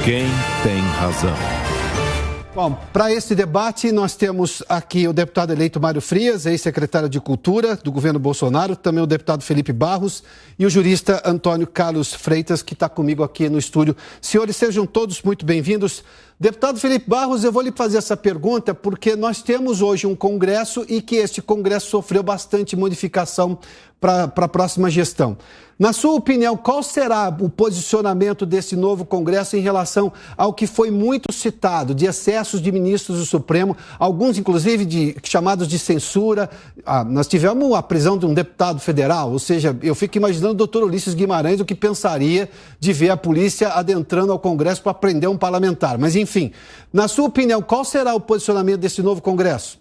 Quem tem razão? Bom, para esse debate nós temos aqui o deputado eleito Mário Frias, ex-secretário de Cultura do governo Bolsonaro, também o deputado Felipe Barros e o jurista Antônio Carlos Freitas, que está comigo aqui no estúdio. Senhores, sejam todos muito bem-vindos. Deputado Felipe Barros, eu vou lhe fazer essa pergunta porque nós temos hoje um Congresso e que este Congresso sofreu bastante modificação para a próxima gestão. Na sua opinião, qual será o posicionamento desse novo Congresso em relação ao que foi muito citado, de excessos de ministros do Supremo, alguns inclusive chamados de censura? Nós tivemos a prisão de um deputado federal, ou seja, eu fico imaginando o doutor Ulisses Guimarães o que pensaria de ver a polícia adentrando ao Congresso para prender um parlamentar. Mas enfim, na sua opinião, qual será o posicionamento desse novo Congresso?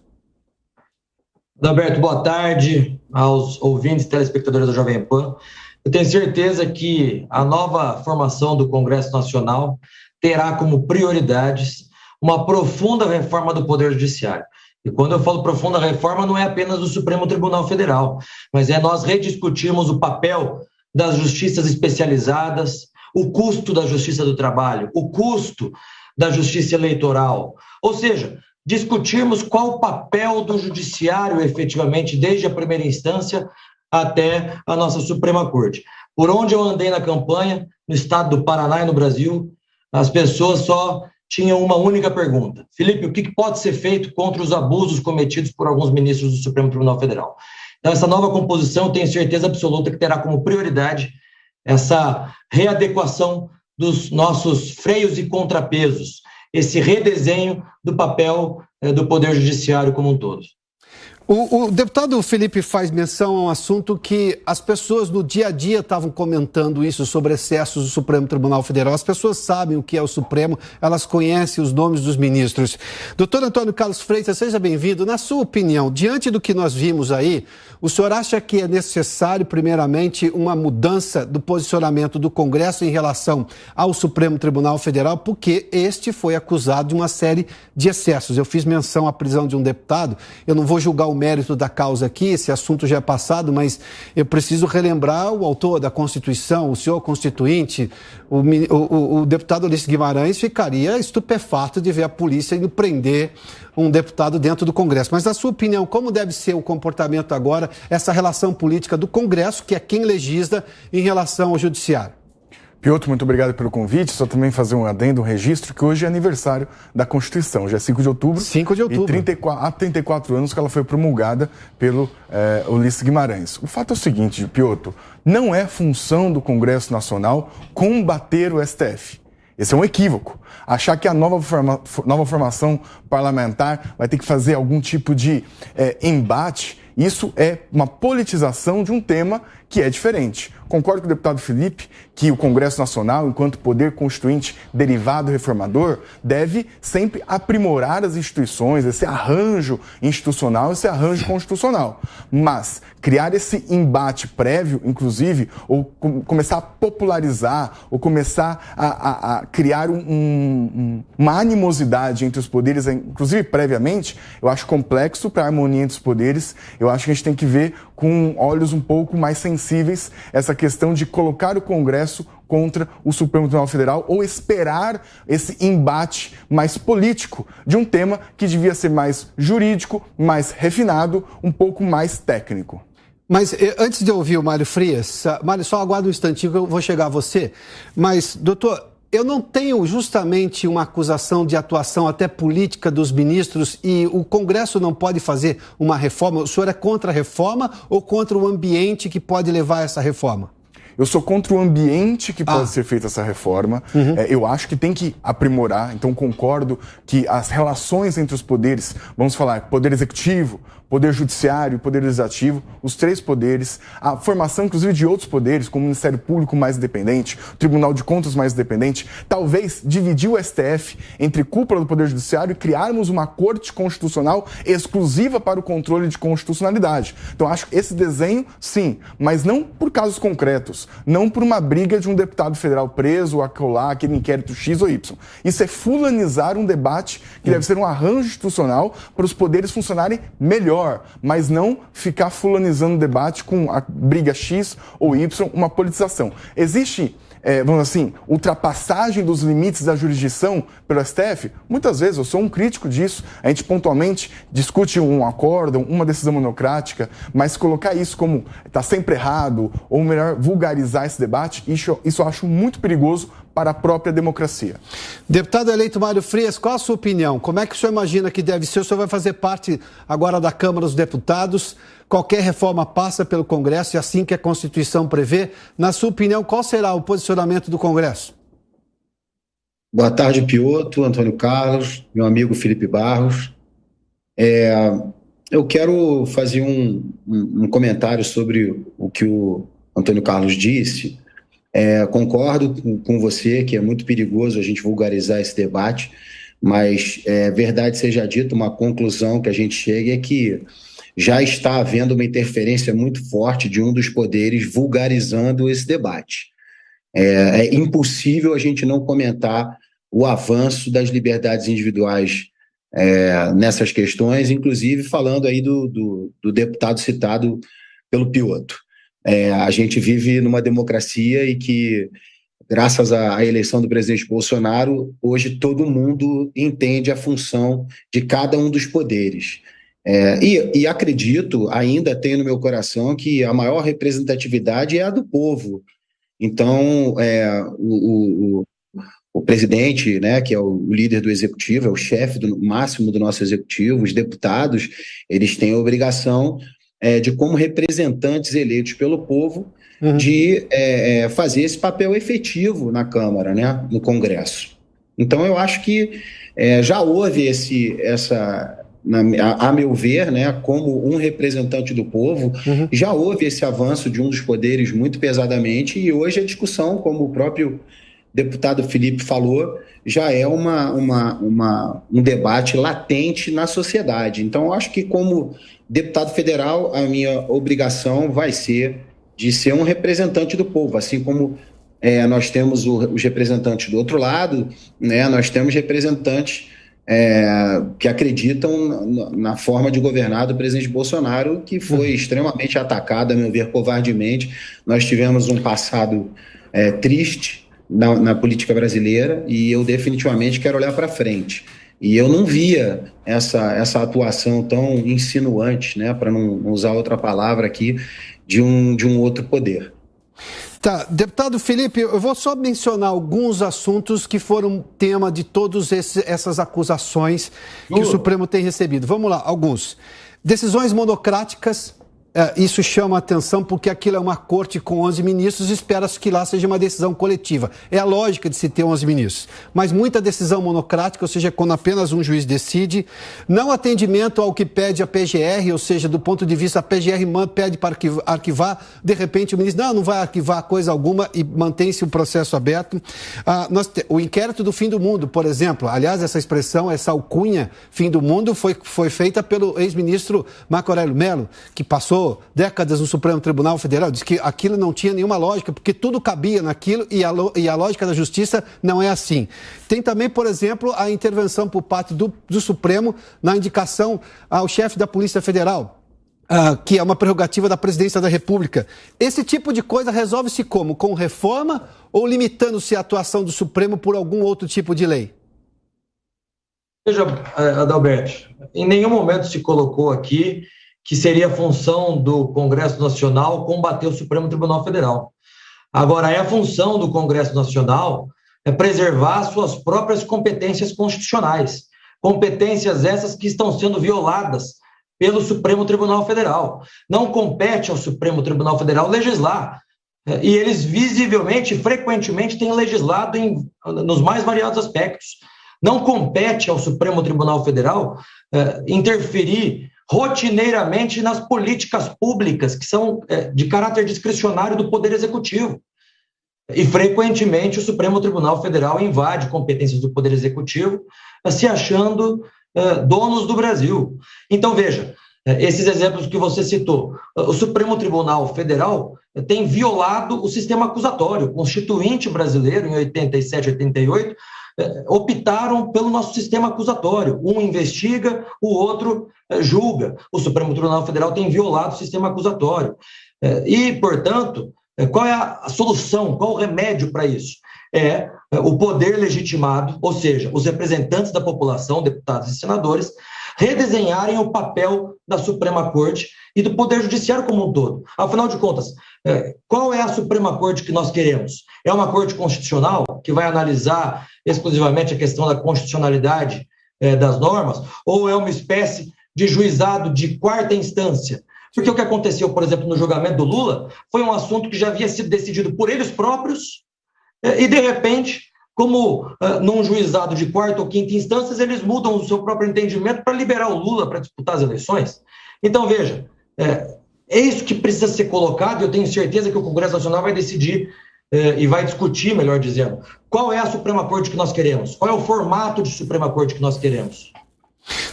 Alberto, boa tarde aos ouvintes e telespectadores da Jovem Pan. Eu tenho certeza que a nova formação do Congresso Nacional terá como prioridades uma profunda reforma do Poder Judiciário. E quando eu falo profunda reforma, não é apenas do Supremo Tribunal Federal, mas é nós rediscutirmos o papel das justiças especializadas, o custo da Justiça do Trabalho, o custo da Justiça Eleitoral, ou seja, discutirmos qual o papel do Judiciário efetivamente, desde a primeira instância até a nossa Suprema Corte. Por onde eu andei na campanha, no estado do Paraná e no Brasil, as pessoas só tinham uma única pergunta. Felipe, o que pode ser feito contra os abusos cometidos por alguns ministros do Supremo Tribunal Federal? Então, essa nova composição, tenho certeza absoluta que terá como prioridade essa readequação dos nossos freios e contrapesos, esse redesenho do papel do Poder Judiciário como um todo. O deputado Felipe faz menção a um assunto que as pessoas no dia a dia estavam comentando isso sobre excessos do Supremo Tribunal Federal. As pessoas sabem o que é o Supremo, elas conhecem os nomes dos ministros. Doutor Antônio Carlos Freitas, seja bem-vindo. Na sua opinião, diante do que nós vimos aí, o senhor acha que é necessário, primeiramente, uma mudança do posicionamento do Congresso em relação ao Supremo Tribunal Federal, porque este foi acusado de uma série de excessos. Eu fiz menção à prisão de um deputado, eu não vou julgar o mérito da causa aqui, esse assunto já é passado, mas eu preciso relembrar o autor da Constituição, o senhor constituinte, o deputado Ulisses Guimarães ficaria estupefato de ver a polícia indo prender um deputado dentro do Congresso. Mas, na sua opinião, como deve ser o comportamento agora, essa relação política do Congresso, que é quem legisla, em relação ao Judiciário? Piotr, muito obrigado pelo convite. Só também fazer um adendo, um registro, que hoje é aniversário da Constituição. Já é 5 de outubro. 5 de outubro. E há 34 anos que ela foi promulgada pelo Ulisses Guimarães. O fato é o seguinte, Piotr, não é função do Congresso Nacional combater o STF. Esse é um equívoco. Achar que a nova formação parlamentar vai ter que fazer algum tipo de embate, isso é uma politização de um tema que é diferente. Concordo com o deputado Felipe que o Congresso Nacional, enquanto poder constituinte derivado reformador, deve sempre aprimorar as instituições, esse arranjo institucional, esse arranjo constitucional. Mas criar esse embate prévio, inclusive, ou começar a popularizar, ou começar a criar uma animosidade entre os poderes, inclusive previamente, eu acho complexo para a harmonia entre os poderes. Eu acho que a gente tem que ver com olhos um pouco mais sensíveis essa questão de colocar o Congresso contra o Supremo Tribunal Federal ou esperar esse embate mais político de um tema que devia ser mais jurídico, mais refinado, um pouco mais técnico. Mas antes de eu ouvir o Mário Frias, Mário, só aguarda um instantinho que eu vou chegar a você. Mas, doutor, eu não tenho justamente uma acusação de atuação até política dos ministros e o Congresso não pode fazer uma reforma? O senhor é contra a reforma ou contra o ambiente que pode levar a essa reforma? Eu sou contra o ambiente que pode ser feita essa reforma. Eu acho que tem que aprimorar, então concordo que as relações entre os poderes, vamos falar, poder executivo, poder judiciário, poder legislativo, os três poderes, a formação inclusive de outros poderes, como o Ministério Público mais independente, o Tribunal de Contas mais independente, talvez dividir o STF entre cúpula do Poder Judiciário e criarmos uma corte constitucional exclusiva para o controle de constitucionalidade. Então acho que esse desenho, sim, mas não por casos concretos, não por uma briga de um deputado federal preso, acolá, aquele inquérito X ou Y. Isso é fulanizar um debate que deve ser um arranjo institucional para os poderes funcionarem melhor, mas não ficar fulanizando o debate com a briga X ou Y, uma politização. Existe vamos assim, ultrapassagem dos limites da jurisdição pelo STF? Muitas vezes eu sou um crítico disso. A gente pontualmente discute um acórdão, uma decisão monocrática, mas colocar isso como está sempre errado, ou melhor, vulgarizar esse debate, isso eu acho muito perigoso para a própria democracia. Deputado eleito Mário Frias, qual a sua opinião? Como é que o senhor imagina que deve ser? O senhor vai fazer parte agora da Câmara dos Deputados. Qualquer reforma passa pelo Congresso e assim que a Constituição prevê. Na sua opinião, qual será o posicionamento do Congresso? Boa tarde, Piotr, Antônio Carlos, meu amigo Felipe Barros. Eu quero fazer um comentário sobre o que o Antônio Carlos disse. Concordo com você que é muito perigoso a gente vulgarizar esse debate, mas verdade seja dita, uma conclusão que a gente chega é que já está havendo uma interferência muito forte de um dos poderes vulgarizando esse debate. É impossível a gente não comentar o avanço das liberdades individuais nessas questões, inclusive falando aí do deputado citado pelo Piotr. A gente vive numa democracia e que, graças à eleição do presidente Bolsonaro, hoje todo mundo entende a função de cada um dos poderes. E acredito, ainda tenho no meu coração, que a maior representatividade é a do povo. Então, o presidente, né, que é o líder do executivo, é o chefe máximo do nosso executivo, os deputados, eles têm a obrigação de, como representantes eleitos pelo povo, de fazer esse papel efetivo na Câmara, né, no Congresso. Então, eu acho que já houve a meu ver, né, como um representante do povo, já houve esse avanço de um dos poderes muito pesadamente, e hoje a discussão, como o próprio deputado Felipe falou, já é um debate latente na sociedade. Então, eu acho que, como deputado federal, a minha obrigação vai ser de ser um representante do povo, assim como nós temos os representantes do outro lado, né, nós temos representantes que acreditam na forma de governar do presidente Bolsonaro, que foi extremamente atacado, a meu ver, covardemente. Nós tivemos um passado triste na política brasileira e eu definitivamente quero olhar para frente. E eu não via essa atuação tão insinuante, né, para não usar outra palavra aqui, de um outro poder. Tá, deputado Felipe, eu vou só mencionar alguns assuntos que foram tema de todas essas acusações que o Supremo tem recebido. Vamos lá, alguns. Decisões monocráticas, isso chama a atenção porque aquilo é uma corte com 11 ministros e espera-se que lá seja uma decisão coletiva. É a lógica de se ter 11 ministros. Mas muita decisão monocrática, ou seja, quando apenas um juiz decide. Não atendimento ao que pede a PGR, ou seja, do ponto de vista, a PGR pede para arquivar, de repente o ministro não vai arquivar coisa alguma e mantém-se o processo aberto. O inquérito do fim do mundo, por exemplo, aliás, essa expressão, essa alcunha, fim do mundo, foi feita pelo ex-ministro Marco Aurélio Mello, que passou décadas no Supremo Tribunal Federal, diz que aquilo não tinha nenhuma lógica, porque tudo cabia naquilo e a lógica da justiça não é assim. Tem também, por exemplo, a intervenção por parte do Supremo na indicação ao chefe da Polícia Federal, que é uma prerrogativa da Presidência da República. Esse tipo de coisa resolve-se como? Com reforma ou limitando-se a atuação do Supremo por algum outro tipo de lei? Veja, Adalberto, em nenhum momento se colocou aqui que seria a função do Congresso Nacional combater o Supremo Tribunal Federal. Agora, é a função do Congresso Nacional preservar suas próprias competências constitucionais, competências essas que estão sendo violadas pelo Supremo Tribunal Federal. Não compete ao Supremo Tribunal Federal legislar, e eles visivelmente, frequentemente, têm legislado nos mais variados aspectos. Não compete ao Supremo Tribunal Federal interferir rotineiramente nas políticas públicas que são de caráter discricionário do Poder Executivo. E, frequentemente, o Supremo Tribunal Federal invade competências do Poder Executivo, se achando donos do Brasil. Então, veja, esses exemplos que você citou. O Supremo Tribunal Federal tem violado o sistema acusatório. O Constituinte brasileiro, em 87, 88, optaram pelo nosso sistema acusatório. Um investiga, o outro julga. O Supremo Tribunal Federal tem violado o sistema acusatório. E, portanto, Qual é a solução, qual o remédio para isso? É o poder legitimado, ou seja, os representantes da população, deputados e senadores, redesenharem o papel da Suprema Corte e do Poder Judiciário como um todo. Afinal de contas, qual é a Suprema Corte que nós queremos? É uma corte constitucional que vai analisar exclusivamente a questão da constitucionalidade das normas? Ou é uma espécie de juizado de quarta instância? Porque o que aconteceu, por exemplo, no julgamento do Lula foi um assunto que já havia sido decidido por eles próprios e, de repente, como num juizado de quarta ou quinta instância, eles mudam o seu próprio entendimento para liberar o Lula para disputar as eleições. Então, veja, é isso que precisa ser colocado e eu tenho certeza que o Congresso Nacional vai decidir e vai discutir, melhor dizendo, qual é a Suprema Corte que nós queremos, qual é o formato de Suprema Corte que nós queremos.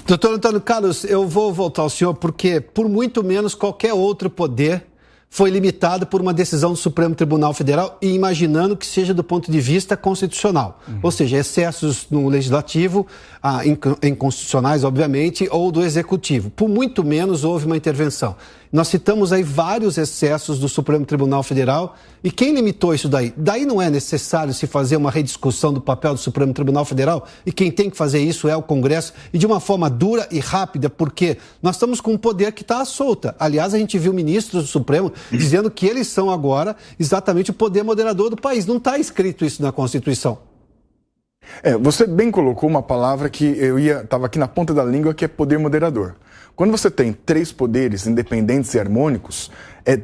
Doutor Antônio Carlos, eu vou voltar ao senhor porque, por muito menos, qualquer outro poder foi limitado por uma decisão do Supremo Tribunal Federal e imaginando que seja do ponto de vista constitucional. Ou seja, excessos no legislativo, inconstitucionais, obviamente, ou do executivo. Por muito menos houve uma intervenção. Nós citamos aí vários excessos do Supremo Tribunal Federal. E quem limitou isso daí? Daí não é necessário se fazer uma rediscussão do papel do Supremo Tribunal Federal? E quem tem que fazer isso é o Congresso, e de uma forma dura e rápida, porque nós estamos com um poder que está à solta. Aliás, a gente viu ministros do Supremo dizendo que eles são agora exatamente o poder moderador do país. Não está escrito isso na Constituição. Você bem colocou uma palavra que estava aqui na ponta da língua, que é poder moderador. Quando você tem 3 poderes independentes e harmônicos,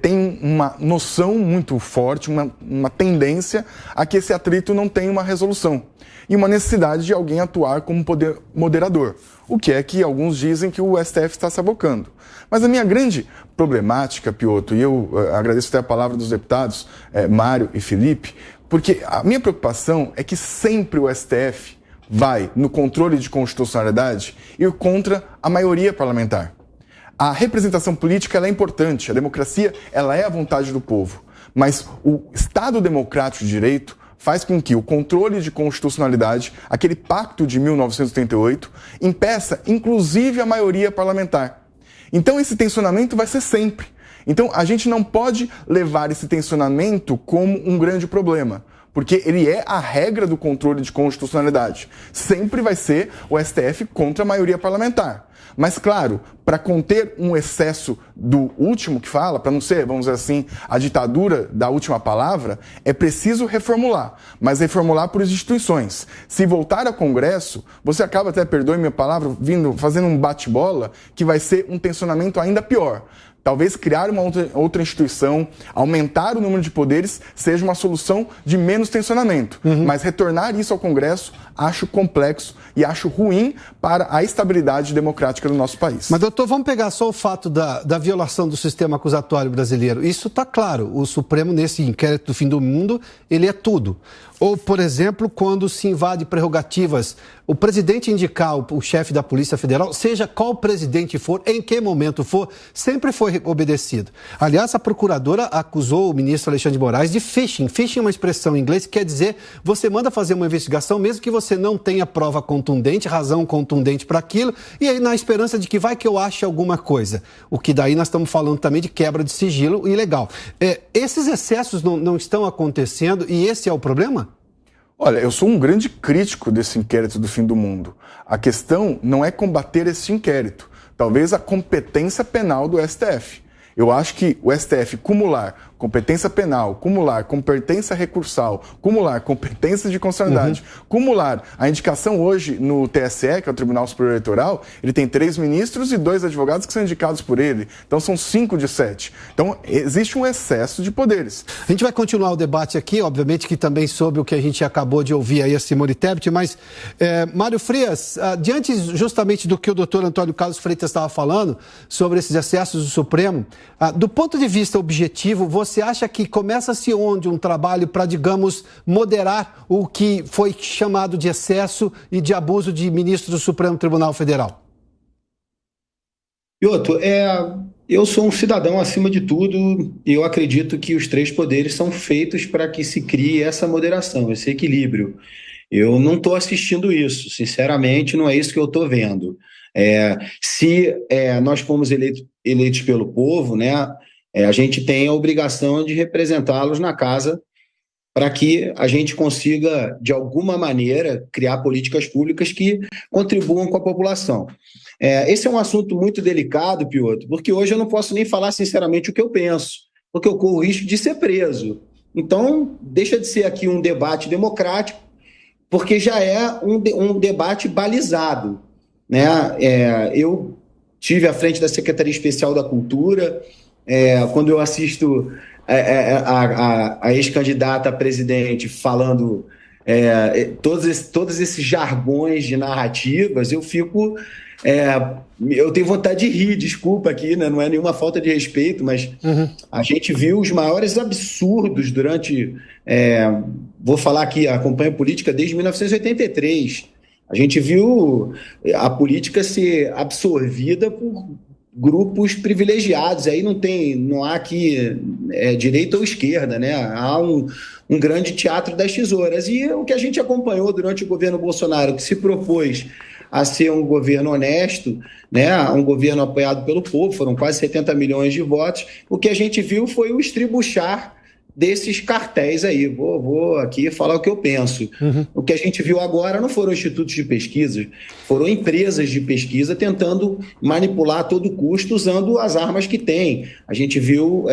tem uma noção muito forte, uma tendência a que esse atrito não tenha uma resolução. E uma necessidade de alguém atuar como poder moderador. O que é que alguns dizem que o STF está se abocando. Mas a minha grande problemática, Piotr, e eu agradeço até a palavra dos deputados Mário e Felipe, porque a minha preocupação é que sempre o STF vai, no controle de constitucionalidade, ir contra a maioria parlamentar. A representação política ela é importante, a democracia ela é a vontade do povo, mas o Estado democrático de direito faz com que o controle de constitucionalidade, aquele pacto de 1988, impeça inclusive a maioria parlamentar. Então esse tensionamento vai ser sempre. Então a gente não pode levar esse tensionamento como um grande problema, porque ele é a regra do controle de constitucionalidade. Sempre vai ser o STF contra a maioria parlamentar. Mas, claro, para conter um excesso do último que fala, para não ser, vamos dizer assim, a ditadura da última palavra, é preciso reformular, mas reformular por instituições. Se voltar ao Congresso, você acaba, até perdoe minha palavra, fazendo um bate-bola que vai ser um tensionamento ainda pior. Talvez criar uma outra instituição, aumentar o número de poderes, seja uma solução de menos tensionamento. Mas retornar isso ao Congresso, acho complexo e acho ruim para a estabilidade democrática do nosso país. Mas, doutor, vamos pegar só o fato da violação do sistema acusatório brasileiro. Isso está claro. O Supremo, nesse inquérito do fim do mundo, ele é tudo. Ou, por exemplo, quando se invade prerrogativas, o presidente indicar o chefe da Polícia Federal, seja qual presidente for, em que momento for, sempre foi obedecido. Aliás, a procuradora acusou o ministro Alexandre de Moraes de phishing. Phishing é uma expressão em inglês que quer dizer você manda fazer uma investigação, mesmo que você não tenha prova contundente, razão contundente para aquilo, e aí na esperança de que vai que eu ache alguma coisa. O que daí nós estamos falando também de quebra de sigilo ilegal. Esses excessos não estão acontecendo e esse é o problema? Olha, eu sou um grande crítico desse inquérito do fim do mundo. A questão não é combater esse inquérito, talvez a competência penal do STF. Eu acho que o STF cumular competência penal, cumular competência recursal, cumular competência de constitucionalidade, cumular a indicação hoje no TSE, que é o Tribunal Superior Eleitoral, ele tem 3 ministros e 2 advogados que são indicados por ele. Então são 5 de 7. Então existe um excesso de poderes. A gente vai continuar o debate aqui, obviamente que também sobre o que a gente acabou de ouvir aí a Simone Tebet, mas Mário Frias, diante justamente do que o doutor Antônio Carlos Freitas estava falando sobre esses excessos do Supremo, do ponto de vista objetivo, você acha que começa-se onde um trabalho para, digamos, moderar o que foi chamado de excesso e de abuso de ministros do Supremo Tribunal Federal? Piotr, eu sou um cidadão acima de tudo e eu acredito que os 3 poderes são feitos para que se crie essa moderação, esse equilíbrio. Eu não estou assistindo isso, sinceramente, não é isso que eu estou vendo. Se nós fomos eleitos pelo povo, né, a gente tem a obrigação de representá-los na casa para que a gente consiga, de alguma maneira, criar políticas públicas que contribuam com a população. Esse é um assunto muito delicado, Piotr, porque hoje eu não posso nem falar sinceramente o que eu penso, porque eu corro o risco de ser preso. Então, deixa de ser aqui um debate democrático, porque já é um debate balizado, né? Eu tive à frente da Secretaria Especial da Cultura, quando eu assisto a ex-candidata a presidente falando todos esses jargões de narrativas, eu fico... eu tenho vontade de rir, desculpa aqui, né? Não é nenhuma falta de respeito, mas a gente viu os maiores absurdos durante... vou falar aqui, acompanho política desde 1983. A gente viu a política ser absorvida por grupos privilegiados. Aí não há aqui direita ou esquerda, né? Há um grande teatro das tesouras. E o que a gente acompanhou durante o governo Bolsonaro, que se propôs a ser um governo honesto, né? Um governo apoiado pelo povo, foram quase 70 milhões de votos. O que a gente viu foi o estribuchar desses cartéis aí. Vou aqui falar o que eu penso. O que a gente viu agora não foram institutos de pesquisa, foram empresas de pesquisa tentando manipular a todo custo usando as armas que tem. A gente viu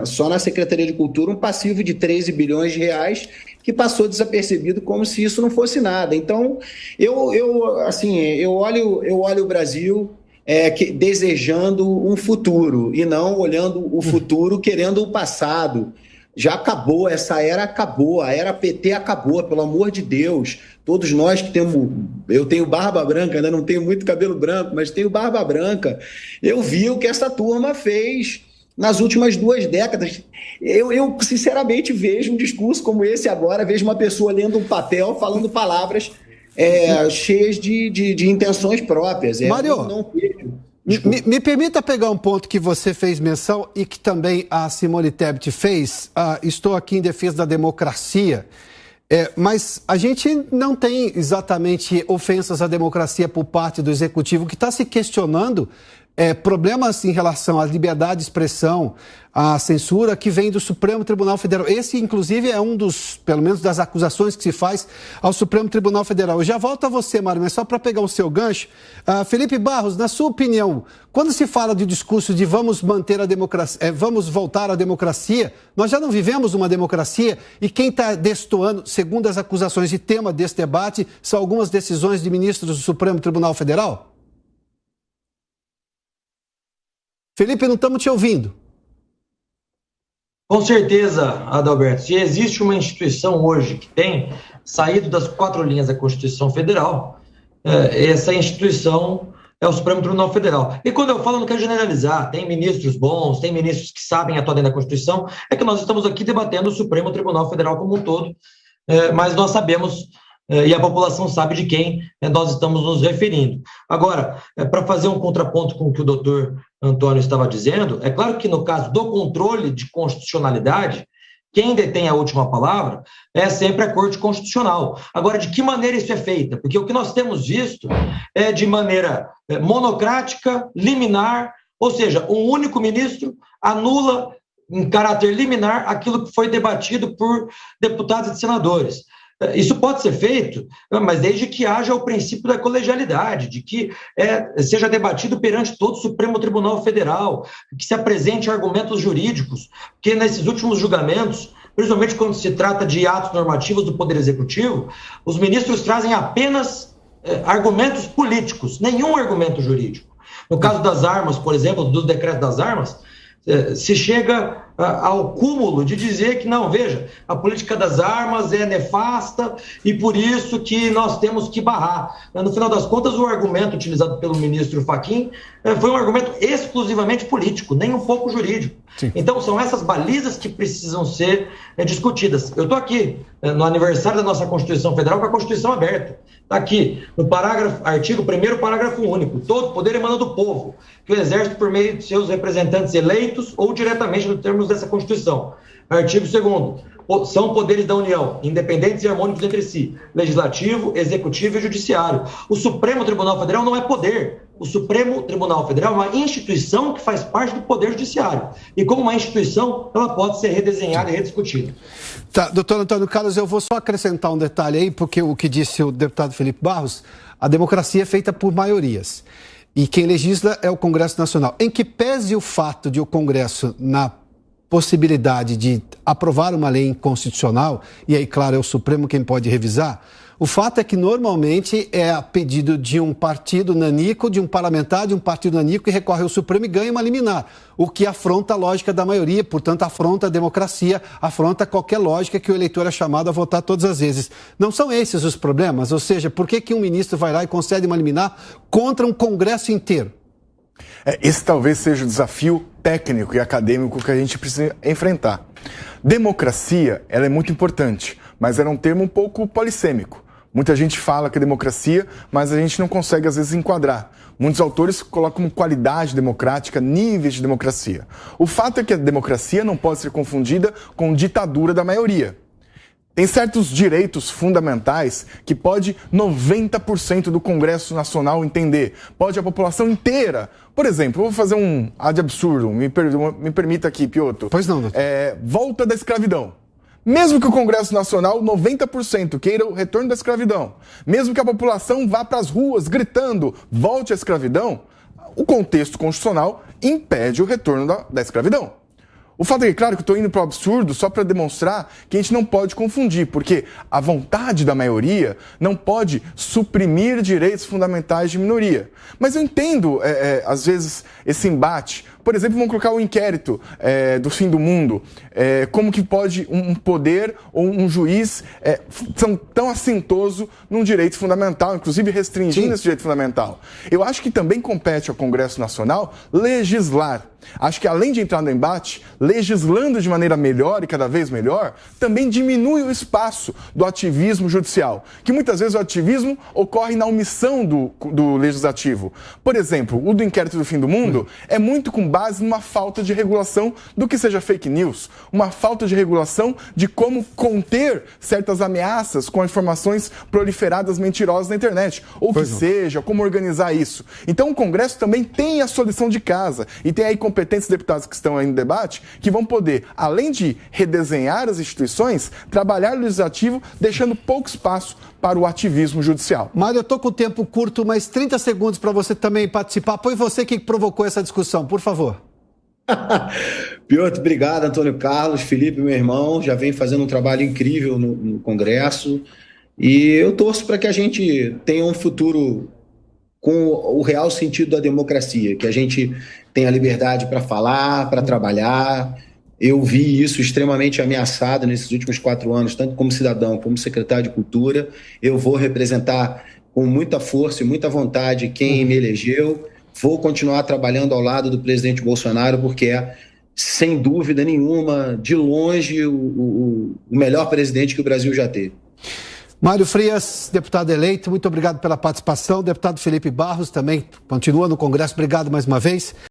só na Secretaria de Cultura um passivo de 13 bilhões de reais que passou desapercebido como se isso não fosse nada. Então, eu olho o Brasil desejando um futuro e não olhando o futuro querendo o passado. Já acabou, essa era acabou, a era PT acabou, pelo amor de Deus. Todos nós que temos... Eu tenho barba branca, ainda não tenho muito cabelo branco, mas tenho barba branca. Eu vi o que essa turma fez nas últimas 2 décadas. Eu sinceramente, vejo um discurso como esse agora, vejo uma pessoa lendo um papel, falando palavras cheias de intenções próprias. Mário, não vejo. Me permita pegar um ponto que você fez menção e que também a Simone Tebet fez. Estou aqui em defesa da democracia, mas a gente não tem exatamente ofensas à democracia por parte do Executivo, que está se questionando problemas em relação à liberdade de expressão, à censura que vem do Supremo Tribunal Federal. Esse, inclusive, é um dos, pelo menos, das acusações que se faz ao Supremo Tribunal Federal. Eu já volto a você, Mário, mas só para pegar o seu gancho. Felipe Barros, na sua opinião, quando se fala de discurso de vamos manter a democracia, vamos voltar à democracia, nós já não vivemos uma democracia e quem está destoando, segundo as acusações e tema desse debate, são algumas decisões de ministros do Supremo Tribunal Federal? Felipe, não estamos te ouvindo. Com certeza, Adalberto. Se existe uma instituição hoje que tem saído das 4 linhas da Constituição Federal, essa instituição é o Supremo Tribunal Federal. E quando eu falo, não quero generalizar, tem ministros bons, tem ministros que sabem atuar dentro da Constituição, é que nós estamos aqui debatendo o Supremo Tribunal Federal como um todo, mas nós sabemos... e a população sabe de quem nós estamos nos referindo. Agora, para fazer um contraponto com o que o doutor Antônio estava dizendo, é claro que no caso do controle de constitucionalidade, quem detém a última palavra é sempre a Corte Constitucional. Agora, de que maneira isso é feito? Porque o que nós temos visto é de maneira monocrática, liminar, ou seja, um único ministro anula em caráter liminar aquilo que foi debatido por deputados e senadores. Isso pode ser feito, mas desde que haja o princípio da colegialidade, de que seja debatido perante todo o Supremo Tribunal Federal, que se apresente argumentos jurídicos, porque nesses últimos julgamentos, principalmente quando se trata de atos normativos do Poder Executivo, os ministros trazem apenas argumentos políticos, nenhum argumento jurídico. No caso das armas, por exemplo, do decreto das armas, se chega ao cúmulo de dizer que, não, veja, a política das armas é nefasta e por isso que nós temos que barrar. No final das contas, o argumento utilizado pelo ministro Fachin foi um argumento exclusivamente político, nem um pouco jurídico. Sim. Então, são essas balizas que precisam ser discutidas. Eu estou aqui, no aniversário da nossa Constituição Federal, com a Constituição aberta. Está aqui, no artigo 1º, parágrafo único. Todo poder emana do povo, que o exerce por meio de seus representantes eleitos ou diretamente nos termos dessa Constituição. Artigo 2º. São poderes da União, independentes e harmônicos entre si, legislativo, executivo e judiciário. O Supremo Tribunal Federal não é poder, o Supremo Tribunal Federal é uma instituição que faz parte do Poder Judiciário. E como uma instituição, ela pode ser redesenhada e rediscutida. Tá, doutor Antônio Carlos, eu vou só acrescentar um detalhe aí, porque o que disse o deputado Felipe Barros, a democracia é feita por maiorias. E quem legisla é o Congresso Nacional. Em que pese o fato de o Congresso, na possibilidade de aprovar uma lei inconstitucional, e aí, claro, é o Supremo quem pode revisar, o fato é que normalmente é a pedido de um partido nanico, de um parlamentar, de um partido nanico que recorre ao Supremo e ganha uma liminar, o que afronta a lógica da maioria, portanto afronta a democracia, afronta qualquer lógica que o eleitor é chamado a votar todas as vezes. Não são esses os problemas? Ou seja, por que um ministro vai lá e concede uma liminar contra um Congresso inteiro? Esse talvez seja o desafio técnico e acadêmico que a gente precisa enfrentar. Democracia, ela é muito importante, mas era um termo um pouco polissêmico. Muita gente fala que é democracia, mas a gente não consegue, às vezes, enquadrar. Muitos autores colocam como qualidade democrática níveis de democracia. O fato é que a democracia não pode ser confundida com ditadura da maioria. Tem certos direitos fundamentais que pode 90% do Congresso Nacional entender. Pode a população inteira. Por exemplo, eu vou fazer um ad absurdo. Me permita aqui, Piotr. Pois não, doutor. Volta da escravidão. Mesmo que o Congresso Nacional, 90%, queira o retorno da escravidão, mesmo que a população vá para as ruas gritando, volte à escravidão, o contexto constitucional impede o retorno da escravidão. O fato é que, claro, que eu estou indo para o absurdo só para demonstrar que a gente não pode confundir, porque a vontade da maioria não pode suprimir direitos fundamentais de minoria. Mas eu entendo, às vezes, esse embate. Por exemplo, vamos colocar o inquérito do fim do mundo. Como que pode um poder ou um juiz tão assintoso num direito fundamental, inclusive restringindo esse direito fundamental? Eu acho que também compete ao Congresso Nacional legislar. Acho que, além de entrar no embate, legislando de maneira melhor e cada vez melhor, também diminui o espaço do ativismo judicial, que muitas vezes o ativismo ocorre na omissão do legislativo. Por exemplo, o do inquérito do fim do mundo é muito com base numa falta de regulação do que seja fake news, uma falta de regulação de como conter certas ameaças com informações proliferadas mentirosas na internet, ou que seja, como organizar isso. Então o Congresso também tem a sua lição de casa e tem aí competentes deputados que estão aí no debate que vão poder, além de redesenhar as instituições, trabalhar no legislativo, deixando pouco espaço para o ativismo judicial. Mário, eu estou com o tempo curto, mas 30 segundos para você também participar. Foi você que provocou essa discussão, por favor. Piotr, obrigado, Antônio Carlos, Felipe, meu irmão, já vem fazendo um trabalho incrível no Congresso e eu torço para que a gente tenha um futuro com o real sentido da democracia, que a gente tenha liberdade para falar, para trabalhar. Eu vi isso extremamente ameaçado nesses últimos 4 anos, tanto como cidadão como secretário de Cultura. Eu vou representar com muita força e muita vontade quem me elegeu. Vou continuar trabalhando ao lado do presidente Bolsonaro, porque é, sem dúvida nenhuma, de longe, o melhor presidente que o Brasil já teve. Mário Frias, deputado eleito, muito obrigado pela participação. Deputado Felipe Barros também continua no Congresso. Obrigado mais uma vez.